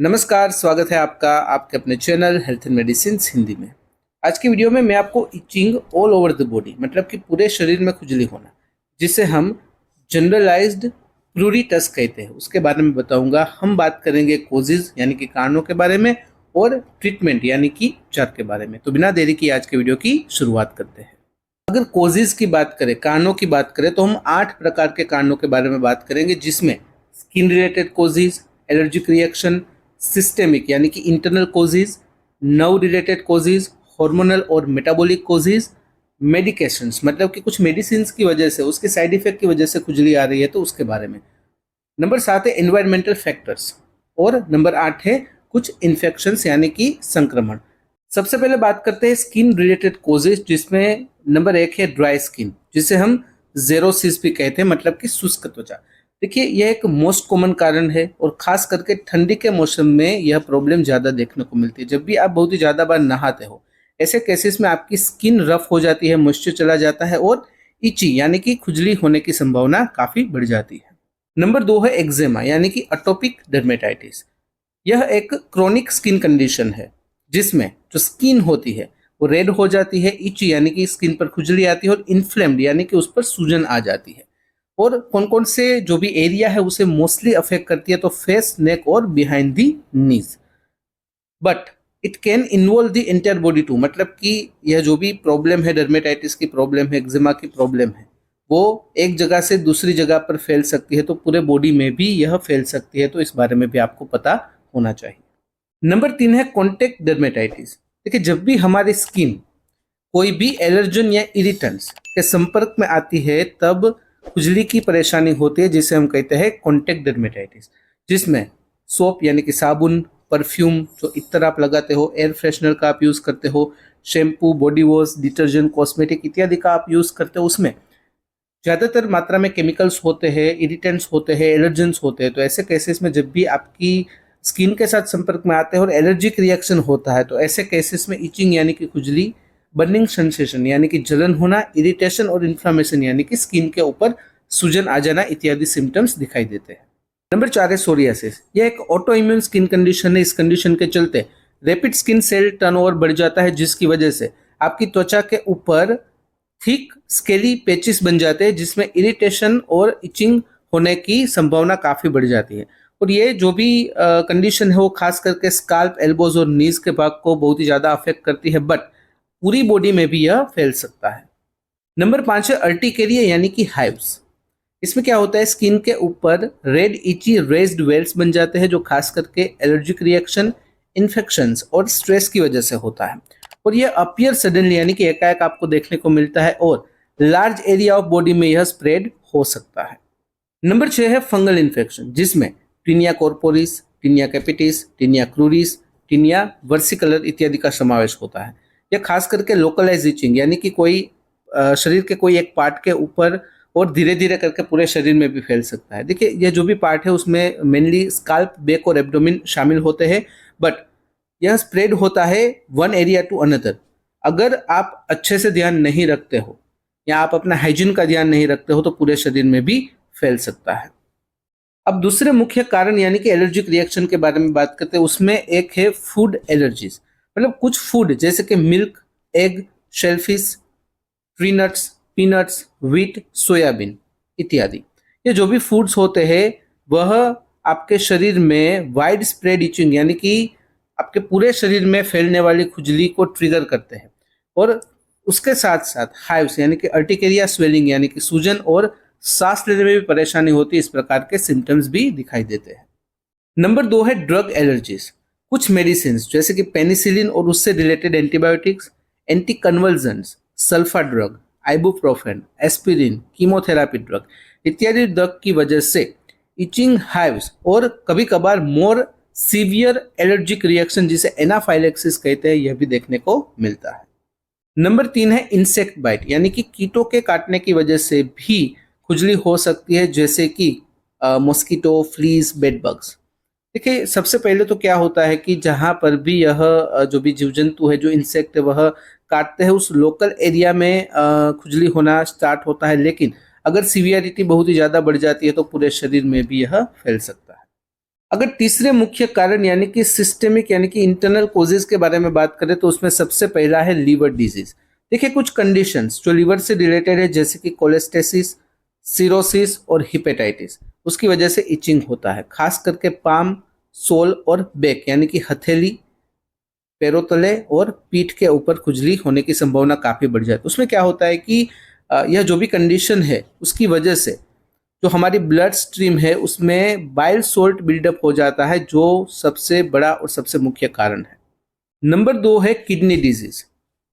नमस्कार, स्वागत है आपका आपके अपने channel health and medicine Hindi में। आज की वीडियो में मैं आपको itching all over the body मतलब कि पूरे शरीर में खुजली होना, जिसे हम जनरलाइज्ड प्रूरिटस कहते हैं, उसके बारे में बताऊंगा। हम बात करेंगे कोजेज यानी कि कारणों के बारे में और ट्रीटमेंट यानी कि उपचार के बारे में। तो बिना देरी की आज के वीडियो की शुरुआत करते हैं। अगर कोजेज की बात करें, कारणों की बात करें, तो हम 8 प्रकार के कारणों के बारे में बात करेंगे, जिसमें skin related causes, allergic reaction, systemic यानी कि internal causes, nerve related causes, hormonal और मेटाबॉलिक कोजेज, मेडिकेशंस मतलब कि कुछ मेडिसिन की वजह से, उसके साइड इफेक्ट की वजह से खुजली आ रही है तो उसके बारे में। नंबर 7 है एनवायरमेंटल फैक्टर्स और नंबर 8 है कुछ इन्फेक्शंस यानी कि संक्रमण। सबसे पहले बात करते हैं स्किन रिलेटेड कोजेज, जिसमें नंबर 1 है ड्राई स्किन, जिसे हम ज़ेरोसिस भी कहते हैं, मतलब कि शुष्क त्वचा। देखिए, यह एक मोस्ट कॉमन कारण है और खास करके ठंडी के मौसम में यह प्रॉब्लम ज़्यादा देखने को मिलती है। जब भी आप बहुत ही ज़्यादा बार नहाते हो, ऐसे केसेस में आपकी स्किन रफ हो जाती है, मॉइस्चर चला जाता है और इची यानी कि खुजली होने की संभावना काफ़ी बढ़ जाती है। नंबर 2 है एक्जेमा यानी कि अटोपिक डर्मेटाइटिस। यह एक क्रोनिक स्किन कंडीशन है जिसमें जो स्किन होती है वो रेड हो जाती है, इची यानी कि स्किन पर खुजली आती है और इन्फ्लेम्ड यानी कि उस पर सूजन आ जाती है। और कौन कौन से जो भी एरिया है उसे मोस्टली अफेक्ट करती है, तो फेस, नेक और behind the knees. But it can involve the entire body too, मतलब कि यह जो भी प्रॉब्लम है, डर्मेटाइटिस की प्रॉब्लम है, एक्जिमा की प्रॉब्लम है, वो एक जगह से दूसरी जगह पर फैल सकती है, तो पूरे बॉडी में भी यह फैल सकती है। तो इस बारे में भी आपको पता होना चाहिए। नंबर 3 है कॉन्टेक्ट डर्मेटाइटिस। देखिए, जब भी हमारी स्किन कोई भी एलर्जन या इरिटेंट्स के संपर्क में आती है तब खुजली की परेशानी होती है, जिसे हम कहते हैं कॉन्टेक्ट डर्मेटाइटिस, जिसमें सोप यानी कि साबुन, परफ्यूम जो इत्र आप लगाते हो, एयर फ्रेशनर का आप यूज़ करते हो, shampoo, body wash, detergent, cosmetic इत्यादि का आप यूज़ करते हो, उसमें ज़्यादातर मात्रा में केमिकल्स होते हैं, इरिटेंट्स होते हैं, एलर्जेंस होते हैं। तो ऐसे केसेस में जब भी आपकी स्किन के साथ संपर्क में आते हैं और एलर्जिक रिएक्शन होता है, तो ऐसे केसेस में इचिंग यानी कि खुजली, बर्निंग सेंसेशन यानी कि जलन होना, इरिटेशन और इन्फ्लामेशन यानी कि स्किन के ऊपर सूजन आ जाना इत्यादि सिम्टम्स दिखाई देते हैं। नंबर 4 है सोरियासिस। यह एक ऑटो इम्यून स्किन कंडीशन है। इस कंडीशन के चलते रैपिड स्किन सेल टर्नओवर बढ़ जाता है, जिसकी वजह से आपकी त्वचा के ऊपर थिक स्केली पैचेस बन जाते हैं, जिसमें इरिटेशन और इचिंग होने की संभावना काफ़ी बढ़ जाती है। और ये जो भी कंडीशन है वो खास करके स्काल्प, एल्बोज और नीज के भाग को बहुत ही ज़्यादा अफेक्ट करती है, बट पूरी बॉडी में भी यह फैल सकता है। नंबर 5 है अर्टिकेरिया यानी कि हाइव्स। इसमें क्या होता है, स्किन के ऊपर रेड इची रेज्ड वेल्स बन जाते हैं, जो खास करके एलर्जिक रिएक्शन, इन्फेक्शंस और स्ट्रेस की वजह से होता है। और यह अपीयर सडनली यानी कि एकाएक आपको देखने को मिलता है और लार्ज एरिया ऑफ बॉडी में यह स्प्रेड हो सकता है। नंबर 6 है फंगल इन्फेक्शन, जिसमें tinea corporis, tinea capitis, tinea cruris, tinea versicolor इत्यादि का समावेश होता है। यह खास करके लोकलाइज इचिंग यानी कि कोई शरीर के कोई एक पार्ट के ऊपर और धीरे धीरे करके पूरे शरीर में भी फैल सकता है। देखिए, यह जो भी पार्ट है उसमें मेनली स्काल्प, बैक और एब्डोमेन शामिल होते हैं, बट यह स्प्रेड होता है वन एरिया टू अनदर। अगर आप अच्छे से ध्यान नहीं रखते हो या आप अपना हाइजीन का ध्यान नहीं रखते हो तो पूरे शरीर में भी फैल सकता है। अब दूसरे मुख्य कारण यानी कि एलर्जिक रिएक्शन के बारे में बात करते हैं। उसमें एक है फूड एलर्जीज, मतलब कुछ फूड जैसे कि milk, egg, shellfish, tree nuts, peanuts, wheat, soybean इत्यादि। ये जो भी फूड्स होते हैं वह आपके शरीर में वाइड स्प्रेड इचिंग यानी कि आपके पूरे शरीर में फैलने वाली खुजली को ट्रिगर करते हैं, और उसके साथ साथ हाइव्स यानी कि अर्टिकेरिया स्वेलिंग यानी कि सूजन और सांस लेने में भी परेशानी होती है। इस प्रकार के सिम्टम्स भी दिखाई देते हैं। नंबर 2 है ड्रग एलर्जीज। कुछ मेडिसिन जैसे कि पेनिसिलिन और उससे related antibiotics, anti convulsants, sulfa drug, ibuprofen, aspirin, chemotherapy drug इत्यादि ड्रग की वजह से इचिंग, हाइव्स और कभी कभार मोर सीवियर एलर्जिक रिएक्शन जिसे एनाफाइलेक्सिस कहते हैं, यह भी देखने को मिलता है। नंबर 3 है इंसेक्ट बाइट यानी कि कीटों के काटने की वजह से भी खुजली हो सकती है, जैसे कि मॉस्किटो, फ्लीज, बेड बग्स। देखिए, सबसे पहले तो क्या होता है कि जहाँ पर भी यह जो भी जीव जंतु है, जो इंसेक्ट है, वह काटते हैं, उस लोकल एरिया में खुजली होना स्टार्ट होता है, लेकिन अगर सीवियरिटी बहुत ही ज़्यादा बढ़ जाती है तो पूरे शरीर में भी यह फैल सकता है। अगर तीसरे मुख्य कारण यानी कि सिस्टेमिक यानी कि इंटरनल कोजेस के बारे में बात करें तो उसमें सबसे पहला है लीवर डिजीज। देखिए कुछ कंडीशंस जो लीवर से रिलेटेड है जैसे कि कोलेस्टेसिस, सिरोसिस और हिपेटाइटिस, उसकी वजह से इचिंग होता है, खास करके पाम, सोल और बैक यानी कि हथेली, पैरों तले और पीठ के ऊपर खुजली होने की संभावना काफी बढ़ जाती है। उसमें क्या होता है कि यह जो भी कंडीशन है उसकी वजह से जो हमारी ब्लड स्ट्रीम है उसमें बाइल सोल्ट बिल्डअप हो जाता है, जो सबसे बड़ा और सबसे मुख्य कारण है। नंबर 2 है kidney disease,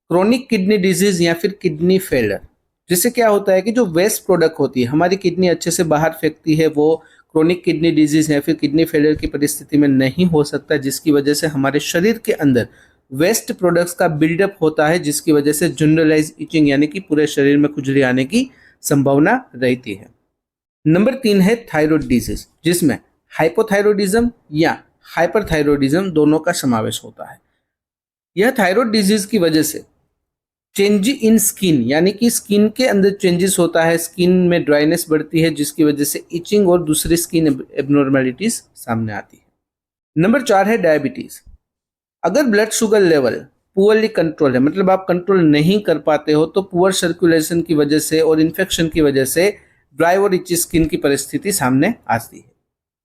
chronic kidney disease या फिर किडनी फेलर, जिससे क्या होता है कि जो वेस्ट प्रोडक्ट होती है हमारी किडनी अच्छे से बाहर फेंकती है, वो क्रोनिक किडनी डिजीज या फिर किडनी फेलियर की परिस्थिति में नहीं हो सकता, जिसकी वजह से हमारे शरीर के अंदर वेस्ट प्रोडक्ट्स का बिल्डअप होता है, जिसकी वजह से जनरलाइज इचिंग यानी कि पूरे शरीर में खुजली आने की संभावना रहती है। नंबर 3 है थायराइड डिजीज, जिसमें हाइपोथायरॉयडिज्म या हाइपरथायरॉयडिज्म दोनों का समावेश होता है। यह थायराइड डिजीज की वजह से चेंज इन स्किन यानी कि स्किन के अंदर चेंजेस होता है, स्किन में ड्राइनेस बढ़ती है, जिसकी वजह से इचिंग और दूसरी स्किन एबनॉर्मेलिटीज सामने आती है। नंबर 4 है डायबिटीज। अगर blood sugar level poorly control है, मतलब आप कंट्रोल नहीं कर पाते हो, तो पुअर सर्कुलेशन की वजह से और इन्फेक्शन की वजह से ड्राई और इची स्किन की परिस्थिति सामने आती है।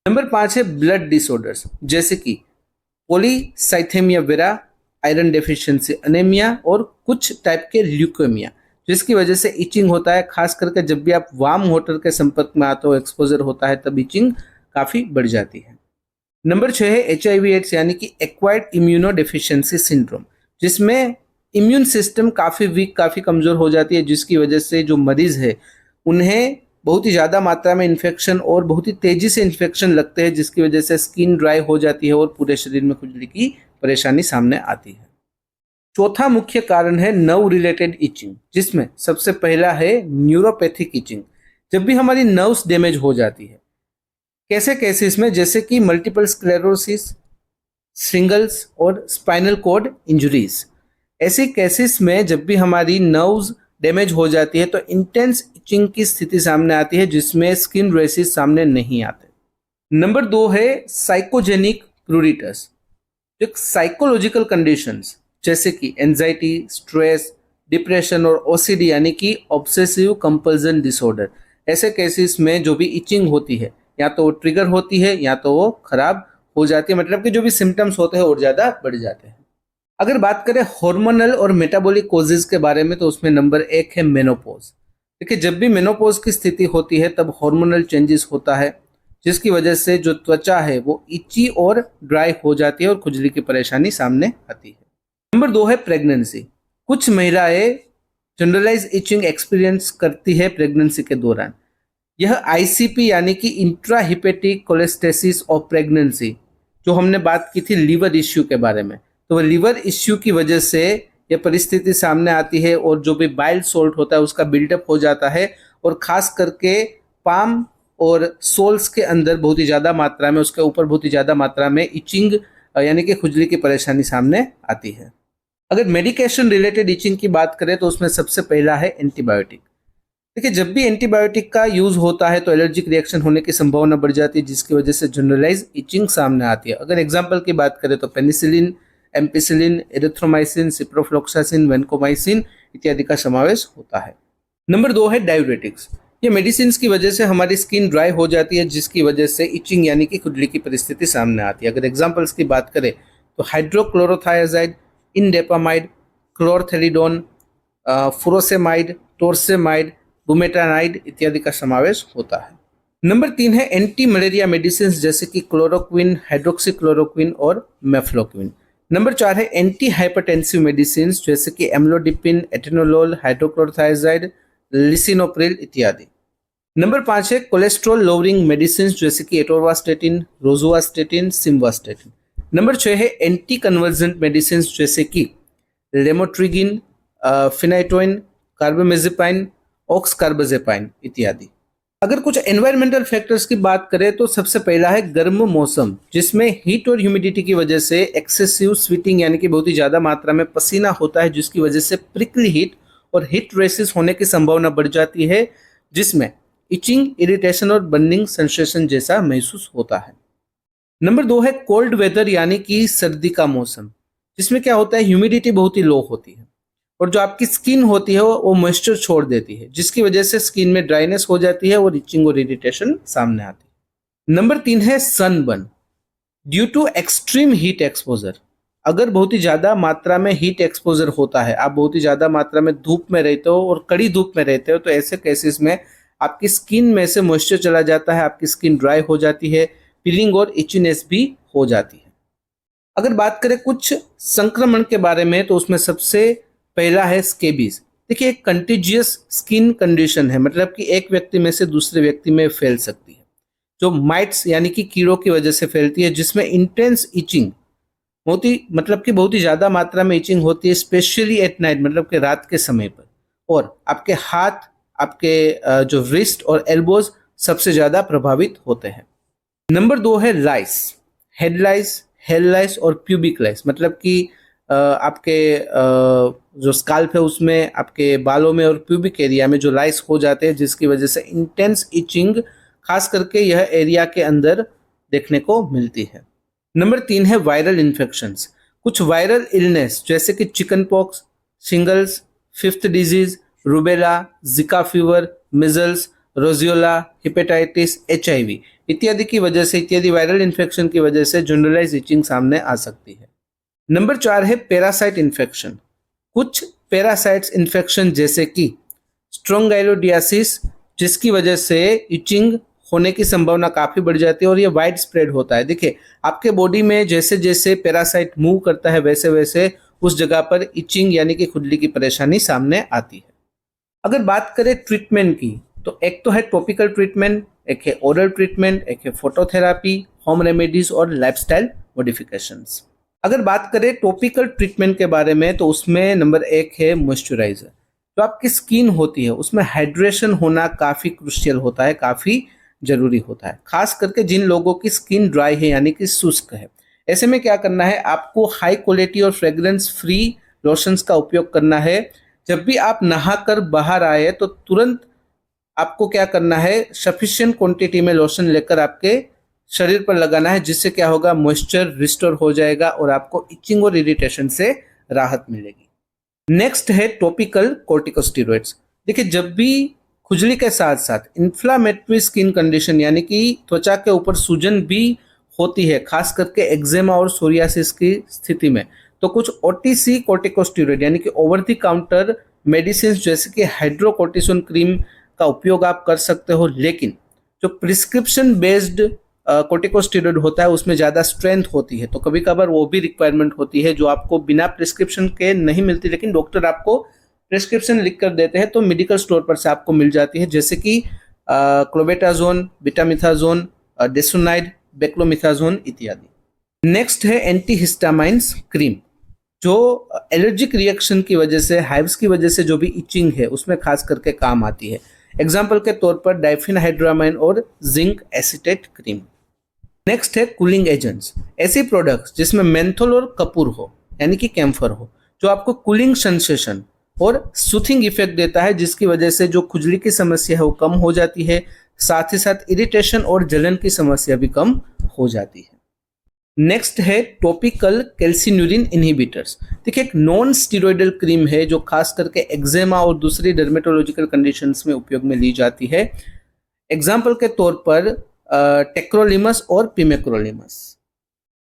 नंबर 5 है ब्लड डिसऑर्डर्स, जैसे कि polycythaemia vera, iron deficiency anaemia और कुछ टाइप के ल्यूकेमिया, जिसकी वजह से इचिंग होता है, खास करके जब भी आप वार्म वाटर के संपर्क में आते हो, एक्सपोजर होता है, तब इचिंग काफी बढ़ जाती है। नंबर 6 है HIV एड्स यानी कि एक्वायर्ड इम्यूनो डेफिशिएंसी सिंड्रोम, जिसमें इम्यून सिस्टम काफी वीक, काफी कमजोर हो जाती है, जिसकी वजह से जो मरीज है उन्हें बहुत ही ज़्यादा मात्रा में इन्फेक्शन और बहुत ही तेज़ी से इन्फेक्शन लगते हैं, जिसकी वजह से स्किन ड्राई हो जाती है और पूरे शरीर में खुजली की परेशानी सामने आती है। चौथा मुख्य कारण है नर्व रिलेटेड इचिंग, जिसमें सबसे पहला है न्यूरोपैथिक इचिंग। जब भी हमारी नर्व्स डैमेज हो जाती है, कैसे केसेस में, जैसे कि मल्टीपल स्क्लेरोसिस, श्रिंगल्स और स्पाइनल कॉर्ड इंजरीज, ऐसे केसेस में जब भी हमारी नर्व्स डैमेज हो जाती है तो इंटेंस इचिंग की स्थिति सामने आती है, जिसमें स्किन रेसेस सामने नहीं आते। नंबर 2 है साइकोजेनिक प्रूरिटस। एक साइकोलॉजिकल कंडीशंस जैसे कि एंजाइटी, स्ट्रेस, डिप्रेशन और ओसीडी यानी कि ऑब्सेसिव कंपल्सन डिसऑर्डर, ऐसे केसेस में जो भी इचिंग होती है या तो वो ट्रिगर होती है या तो वो खराब हो जाती है, मतलब कि जो भी सिम्टम्स होते हैं और ज़्यादा बढ़ जाते हैं। अगर बात करें हार्मोनल और मेटाबॉलिक कॉजेज के बारे में तो उसमें नंबर 1 है मेनोपॉज। देखिए जब भी मेनोपॉज की स्थिति होती है तब हार्मोनल चेंजेस होता है, जिसकी वजह से जो त्वचा है वो इची और ड्राई हो जाती है और खुजली की परेशानी सामने आती है। नंबर 2 है प्रेगनेंसी। कुछ महिलाएं जनरलाइज इचिंग एक्सपीरियंस करती है प्रेगनेंसी के दौरान। यह आईसीपी यानी कि इंट्राहिपेटिक कोलेस्टेसिस ऑफ प्रेगनेंसी, जो हमने बात की थी लीवर इश्यू के बारे में, तो वह लीवर इश्यू की वजह से यह परिस्थिति सामने आती है और जो भी बाइल सोल्ट होता है उसका बिल्डअप हो जाता है, और खास करके पाम और सोल्स के अंदर बहुत ही ज़्यादा मात्रा में, उसके ऊपर बहुत ही ज़्यादा मात्रा में इचिंग यानी कि खुजली की परेशानी सामने आती है। अगर मेडिकेशन रिलेटेड इचिंग की बात करें तो उसमें सबसे पहला है एंटीबायोटिक। देखिए जब भी एंटीबायोटिक का यूज होता है तो एलर्जिक रिएक्शन होने की संभावना बढ़ जाती है, जिसकी वजह से जनरलाइज इचिंग सामने आती है। अगर एग्जांपल की बात करें तो penicillin, ampicillin, erythromycin, ciprofloxacin, vancomycin इत्यादि का समावेश होता है। नंबर 2 है डायूरेटिक्स। ये मेडिसिन की वजह से हमारी स्किन ड्राई हो जाती है, जिसकी वजह से इचिंग यानी कि खुजली की परिस्थिति सामने आती है। अगर एग्जाम्पल्स की बात करें तो हाइड्रोक्लोरोथायाजाइड, इंडेपामाइड, क्लोरथेलिडोन, फुरोसेमाइड, टोर्सेमाइड, बुमेटानाइड इत्यादि का समावेश होता है। नंबर 3 है एंटी मलेरिया मेडिसिन जैसे कि क्लोरोक्विन, हाइड्रोक्सीक्लोरोक्विन और मेफ्लोक्विन। नंबर 4 है एंटी हाइपरटेंसिव मेडिसिन जैसे कि एम्लोडिपिन, एटेनोलोल, हाइड्रोक्लोरोथायाजाइड, लिसिनोप्रिल इत्यादि। नंबर 5 है कोलेस्ट्रॉल लोअरिंग मेडिसिन जैसे कि एटोरवास्टेटिन, रोजुवास्टेटिन, सिम्वास्टेटिन। नंबर 6 है एंटी कन्वर्जेंट मेडिसिन जैसे कि लेमोट्रिगिन, फिनाइटोइन, कार्बामेजेपाइन, ऑक्सकार्बाजेपाइन इत्यादि। अगर कुछ एनवायरमेंटल फैक्टर्स की बात करें तो सबसे पहला है गर्म मौसम, जिसमें हीट और ह्यूमिडिटी की वजह से एक्सेसिव स्वेटिंग यानी कि बहुत ही ज़्यादा मात्रा में पसीना होता है, जिसकी वजह से प्रिकली हीट और हीट रेसेस होने की संभावना बढ़ जाती है, जिसमें इचिंग, इरिटेशन और बर्निंग सेंसेशन जैसा महसूस होता है। नंबर 2 है कोल्ड वेदर यानी कि सर्दी का मौसम, जिसमें क्या होता है ह्यूमिडिटी बहुत ही लो होती है और जो आपकी स्किन होती है वो मॉइस्चर छोड़ देती है, जिसकी वजह से स्किन में ड्राइनेस हो जाती है और इचिंग और इरिटेशन सामने आती है। नंबर 3 है sunburn due to extreme heat exposure. अगर बहुत ही ज़्यादा मात्रा में हीट एक्सपोजर होता है, आप बहुत ही ज़्यादा मात्रा में धूप में रहते हो और कड़ी धूप में रहते हो, तो ऐसे केसेस में आपकी स्किन में से मॉइस्चर चला जाता है, आपकी स्किन ड्राई हो जाती है, पीलिंग और इचीनेस भी हो जाती है। अगर बात करें कुछ संक्रमण के बारे में, तो उसमें सबसे पहला है स्केबीज। देखिए, एक कंटीजियस स्किन कंडीशन है, मतलब कि एक व्यक्ति में से दूसरे व्यक्ति में फैल सकती है, जो माइट्स यानी कि कीड़ों की वजह से फैलती है, जिसमें इंटेंस इचिंग बहुत ही ज़्यादा मात्रा में इचिंग होती है, स्पेशली एट नाइट, मतलब कि रात के समय पर, और आपके हाथ, आपके जो रिस्ट और एल्बोज सबसे ज़्यादा प्रभावित होते हैं। नंबर 2 है लाइस, हेड लाइस, हेयर लाइस और प्यूबिक लाइस, मतलब कि आपके जो स्काल्प है उसमें, आपके बालों में और प्यूबिक एरिया में जो लाइस हो जाते हैं, जिसकी वजह से इंटेंस इचिंग खास करके यह एरिया के अंदर देखने को मिलती है। नंबर 3 है वायरल इन्फेक्शंस। कुछ वायरल इलनेस जैसे कि chicken pox, shingles, fifth disease, rubella, जिका फीवर, मिजल्स, रोजियोला, हेपेटाइटिस, HIV इत्यादि की वजह से, इत्यादि वायरल इन्फेक्शन की वजह से जनरलाइज इचिंग सामने आ सकती है। नंबर 4 है पैरासाइट इन्फेक्शन। कुछ पैरासाइट्स इन्फेक्शन जैसे कि स्ट्रोंगाइलोडियासिस, जिसकी वजह से इचिंग होने की संभावना काफ़ी बढ़ जाती है और ये वाइड स्प्रेड होता है। देखिए, आपके बॉडी में जैसे जैसे पैरासाइट मूव करता है, वैसे वैसे उस जगह पर इचिंग यानी कि खुजली की परेशानी सामने आती है। अगर बात करें ट्रीटमेंट की, तो एक तो है टॉपिकल ट्रीटमेंट, एक है ओरल ट्रीटमेंट, एक है फोटोथेरापी, होम रेमेडीज और लाइफस्टाइल मॉडिफिकेशंस। अगर बात करें टॉपिकल ट्रीटमेंट के बारे में, तो उसमें नंबर 1 है मॉइस्चराइजर। जो आपकी स्किन होती है उसमें हाइड्रेशन होना काफ़ी क्रुशियल होता है, काफ़ी जरूरी होता है, खास करके जिन लोगों की स्किन ड्राई है यानी कि शुष्क है। ऐसे में क्या करना है, आपको हाई क्वालिटी और फ्रेग्रेंस फ्री लोशंस का उपयोग करना है। जब भी आप नहाकर बाहर आए तो तुरंत आपको क्या करना है, सफिशिएंट क्वांटिटी में लोशन लेकर आपके शरीर पर लगाना है, जिससे क्या होगा, मॉइस्चर रिस्टोर हो जाएगा और आपको इचिंग और इरिटेशन से राहत मिलेगी। नेक्स्ट है टॉपिकल कॉर्टिकोस्टेरॉइड्स। देखिए, जब भी खुजली के साथ साथ इन्फ्लामेटरी स्किन कंडीशन यानी कि त्वचा के ऊपर सूजन भी होती है, खास करके एक्जेमा और सोरियासिस की स्थिति में, तो कुछ OTC कॉर्टिकोस्टेरॉइड यानी कि ओवर द काउंटर मेडिसिन जैसे कि हाइड्रोकोर्टिसोन क्रीम का उपयोग आप कर सकते हो। लेकिन जो प्रिस्क्रिप्शन बेस्ड कॉर्टिकोस्टेरॉइड होता है उसमें ज़्यादा स्ट्रेंथ होती है, तो कभी कभार वो भी रिक्वायरमेंट होती है जो आपको बिना प्रिस्क्रिप्शन के नहीं मिलती, लेकिन डॉक्टर आपको प्रिस्क्रिप्शन लिख कर देते हैं, तो मेडिकल स्टोर पर से आपको मिल जाती है, जैसे कि क्लोबेटाजोन, बिटामिथाजोन, डेसोनाइड, बेक्लोमिथाजोन इत्यादि। नेक्स्ट है एंटीहिस्टामाइन्स क्रीम, जो एलर्जिक रिएक्शन की वजह से, हाइव्स की वजह से जो भी इचिंग है उसमें खास करके काम आती है। एग्जाम्पल के तौर पर डाइफेनहाइड्रामाइन और जिंक एसीटेट क्रीम। नेक्स्ट है कूलिंग एजेंट्स, ऐसे प्रोडक्ट्स जिसमें मेंथोल और कपूर हो यानी कि कैम्फर हो, जो आपको कूलिंग सेंसेशन और सूथिंग इफेक्ट देता है, जिसकी वजह से जो खुजली की समस्या है वो कम हो जाती है, साथ ही साथ इरिटेशन और जलन की समस्या भी कम हो जाती है। नेक्स्ट है टॉपिकल कैल्सिन्यूरिन इनहिबिटर्स। देखिए, एक नॉन स्टीरॉयडल क्रीम है जो खास करके एक्जेमा और दूसरी डर्मेटोलॉजिकल कंडीशंस में उपयोग में ली जाती है। एग्जाम्पल के तौर पर टेक्रोलिमस और पिमेक्रोलिमस।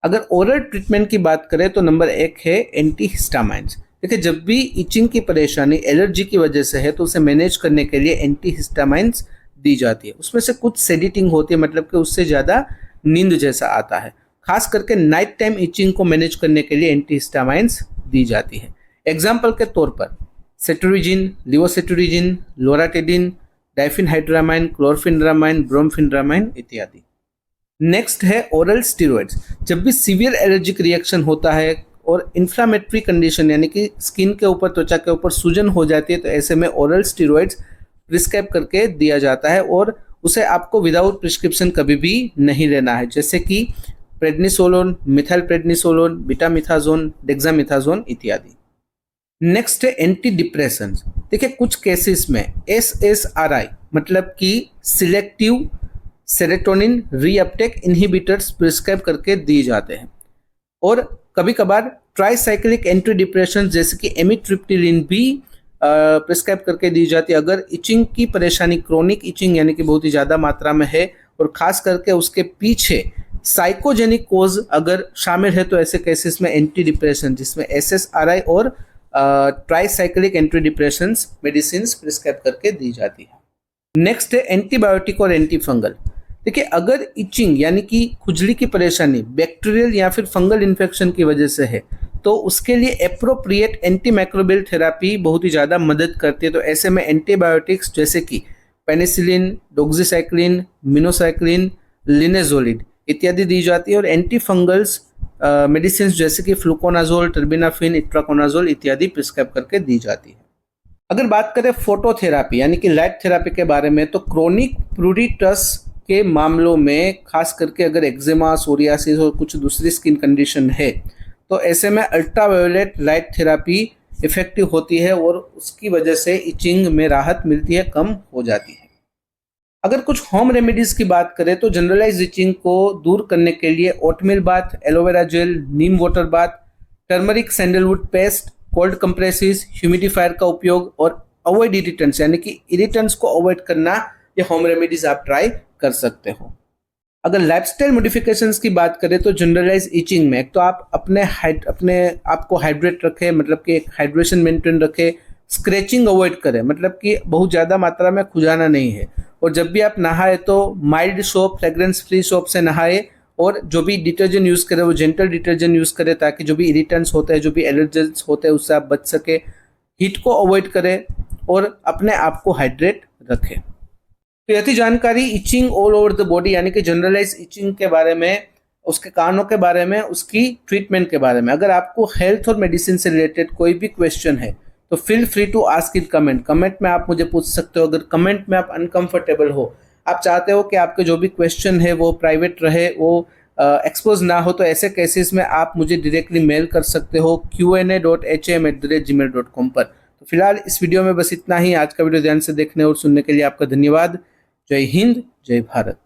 अगर ओरल ट्रीटमेंट की बात करें तो नंबर 1 है एंटीहिस्टामाइन्स। देखिए, जब भी इचिंग की परेशानी एलर्जी की वजह से है तो उसे मैनेज करने के लिए एंटीहिस्टामाइन्स दी जाती है। उसमें से कुछ सेडेटिंग होती है, मतलब कि उससे ज़्यादा नींद जैसा आता है। खास करके नाइट टाइम इचिंग को मैनेज करने के लिए एंटीहिस्टामाइन्स दी जाती है। एग्जाम्पल के तौर पर सेटुरिजिन, लिवोसेटुरिजिन, लोराटेडिन, डाइफेनहाइड्रामाइन, क्लोरफेनरामाइन, ब्रोमफेनरामाइन इत्यादि। नेक्स्ट है ओरल स्टीरॉइड्स। जब भी सीवियर एलर्जिक रिएक्शन होता है और इन्फ्लामेटरी कंडीशन यानी कि स्किन के ऊपर, त्वचा के ऊपर सूजन हो जाती है, तो ऐसे में ओरल स्टीरॉइड्स प्रिस्क्राइब करके दिया जाता है और उसे आपको विदाउट प्रिस्क्रिप्शन कभी भी नहीं लेना है, जैसे कि प्रेडनिसोलोन, मिथाइल प्रेडनिसोलोन, बीटामिथाजोन, डेक्सामिथाजोन इत्यादि। नेक्स्ट है एंटी डिप्रेसेंट्स। देखिए, कुछ केसेस में SSRI मतलब कि selective serotonin reuptake inhibitors prescribe करके दिए जाते हैं। और कभी कभार ट्राईसाइक्लिक एंटी डिप्रेशन जैसे कि एमिट्रिप्टिलिन भी प्रिस्क्राइब करके दी जाती है अगर इचिंग की परेशानी क्रोनिक इचिंग यानी कि बहुत ही ज़्यादा मात्रा में है और खास करके उसके पीछे साइकोजेनिक कोज अगर शामिल है, तो ऐसे केसेस में एंटी डिप्रेशन जिसमें SSRI और tricyclic anti depression medicine prescribe करके दी जाती है। नेक्स्ट है एंटीबायोटिक और एंटी फंगल। देखिए, अगर इचिंग यानी कि खुजली की परेशानी बैक्टीरियल या फिर फंगल इन्फेक्शन की वजह से है तो उसके लिए एप्रोप्रिएट एंटी माइक्रोबियल थेरापी बहुत ही ज़्यादा मदद करती है। तो ऐसे में एंटीबायोटिक्स जैसे कि पेनिसिलिन, डोक्सीसाइक्लिन, मिनोसाइक्लिन, लिनेजोलिड इत्यादि दी जाती है और एंटी फंगल्स मेडिसिन जैसे कि फ्लूकोनाजोल, टर्बिनाफिन, इट्राकोनाजोल इत्यादि प्रिस्क्राइब करके दी जाती है। अगर बात करें फोटोथेरापी यानी कि लाइट थेरापी के बारे में, तो क्रोनिक प्रूरिटस के मामलों में खास करके अगर एक्जिमा, सोरियासिस और कुछ दूसरी स्किन कंडीशन है तो ऐसे में अल्ट्रावायोलेट लाइट थेरापी इफेक्टिव होती है और उसकी वजह से इचिंग में राहत मिलती है, कम हो जाती है। अगर कुछ होम रेमेडीज की बात करें तो जनरलाइज इचिंग को दूर करने के लिए oatmeal bath, aloe vera gel, neem water bath, turmeric sandalwood paste, cold compresses, humidifier का उपयोग और अवॉइड इरिटेंट्स यानी कि इरिटेंट्स को अवॉइड करना, ये होम रेमेडीज आप ट्राई कर सकते हो। अगर लाइफस्टाइल मॉडिफिकेशंस की बात करें तो जनरलाइज इचिंग में एक तो आप अपने आप को हाइड्रेट रखें, मतलब कि एक हाइड्रेशन मेंटेन रखें, स्क्रैचिंग अवॉइड करें, मतलब कि बहुत ज़्यादा मात्रा में खुजाना नहीं है, और जब भी आप नहाए तो mild soap, fragrance free soap से नहाए और जो भी डिटर्जेंट यूज़ करें वो जेंटल डिटर्जेंट यूज़ करें ताकि जो भी इरिटेंट्स होते हैं, जो भी एलर्जेंस होते हैं उससे आप बच सके। हीट को अवॉइड करें और अपने आप को हाइड्रेट रखें। तो यह थी जानकारी itching all over the body यानी कि जनरलाइज इचिंग के बारे में, उसके कारणों के बारे में, उसकी ट्रीटमेंट के बारे में। अगर आपको हेल्थ और मेडिसिन से रिलेटेड कोई भी क्वेश्चन है तो feel free to ask in comment में आप मुझे पूछ सकते हो। अगर कमेंट में आप अनकंफर्टेबल हो, आप चाहते हो कि आपके जो भी क्वेश्चन है वो प्राइवेट रहे, वो एक्सपोज ना हो, तो ऐसे केसेस में आप मुझे डायरेक्टली मेल कर सकते हो qa.hm@gmail.com पर। तो फिलहाल इस वीडियो में बस इतना ही। आज का वीडियो ध्यान से देखने और सुनने के लिए आपका धन्यवाद। जय हिंद, जय भारत।